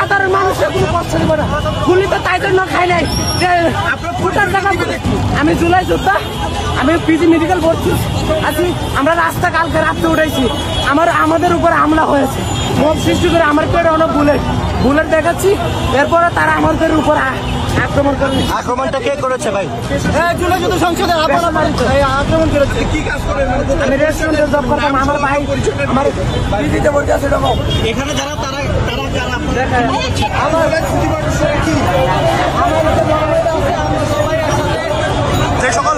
সাধারণ মানুষের কোনো কষ্ট দেবো না। গুলি তো তাই জন্য খাই নাই যে ফুটার জায়গা। আমি জুলাই যোদ্ধা, আমি পিজি মেডিকেল ভর্তি আছি। আমরা রাস্তা কালকে রাত্রে উঠেছি, আমাদের উপরে হামলা হয়েছে, মব সৃষ্টি করে আমার পেটে অনেক বুলেট দেখাচ্ছি। এরপরে তারা আমাদের উপর আক্রমণ করে। আক্রমণটা কে করেছে ভাই? জুলাই যুদ্ধ সংসদে আক্রমণ করেছে। কি কাজ করে? আমি রেস্টুরেন্টে জব করতাম, আমার ভাই আমার পিজিতে ভর্তি আছে। এখানে যারা তারা যে সকল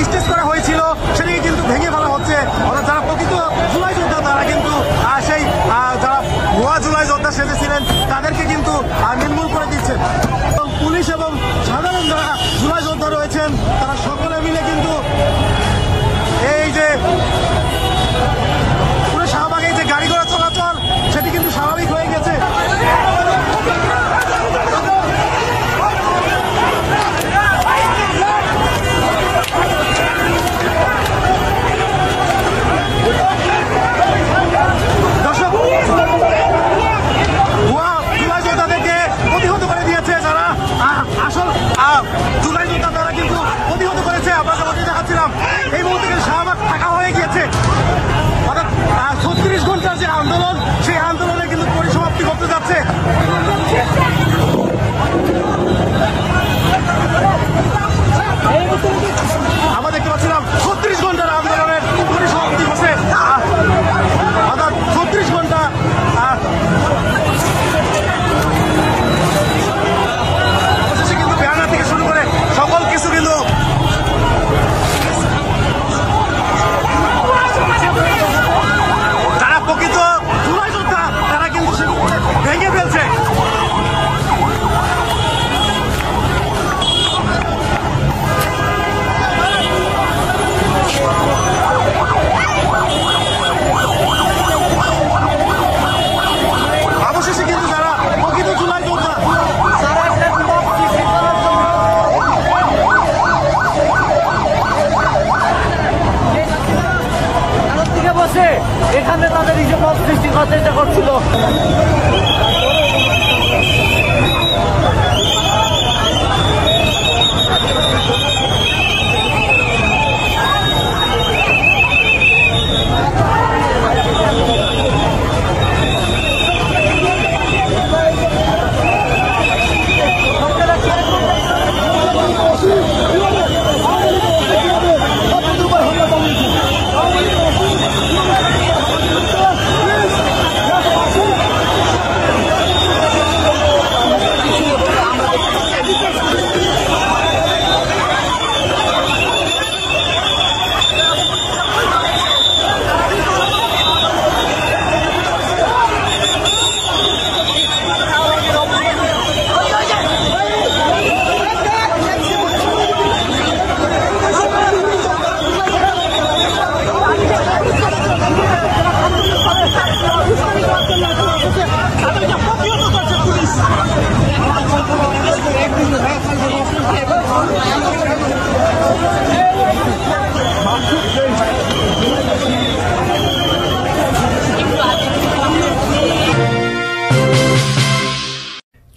স্টেজ করা হয়েছিল সেটাকে কিন্তু ভেঙে ফেলা হচ্ছে। অর্থাৎ যারা প্রকৃত জুলাই যোদ্ধা তারা কিন্তু সেই যারা ভুয়া জুলাই যোদ্ধা সেজেছিলেন তাদেরকে কিন্তু নির্মূল করে দিচ্ছেন। এবং পুলিশ এবং সাধারণ যারা জুলাই যোদ্ধা রয়েছেন তারা সকলে মিলে কিন্তু এই যে পুরো শাহবাগে যে গাড়ি ঘোড়া চলাচল সেটি কিন্তু স্বাভাবিক হয়ে গেছে। জুলাই যোদ্ধা তারা কিন্তু প্রতিহত করেছে। আমরা যেমনটি দেখাচ্ছিলাম এই মুহূর্তে শাহবাগ ফাঁকা হয়ে গিয়েছে। অর্থাৎ 36 ঘন্টার যে আন্দোলন সেই আন্দোলনে কিন্তু পরিসমাপ্তি করতে যাচ্ছে। আমরা দেখতে পাচ্ছিলাম 36 ঘন্টার আন্দোলনের পরিসমাপ্তি হচ্ছে। অর্থাৎ 36 ঘন্টা সকল কিছু কিন্তু যারা প্রকৃত জুলাই যোদ্ধা তারা কিন্তু সেগুলো ভেঙে ফেলছে। অবশেষে কিন্তু যারা প্রকৃত জুলাই যোদ্ধা বসে এখানে তাদের নিজে মত সৃষ্টি করতে চেষ্টা করছিল।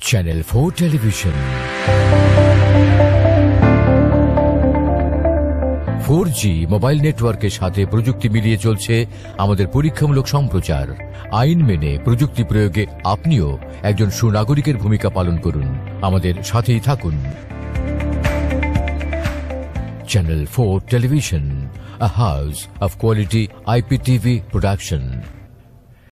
চ্যানেল 4 টেলিভিশন 4G মোবাইল নেটওয়ার্কের সাথে প্রযুক্তি মিলিয়ে চলছে আমাদের পরীক্ষামূলক সম্প্রচার। আইন মেনে প্রযুক্তি প্রয়োগে আপনিও একজন সুনাগরিকের ভূমিকা পালন করুন, আমাদের সাথেই থাকুন। Channel 4 television, a house of quality IPTV production.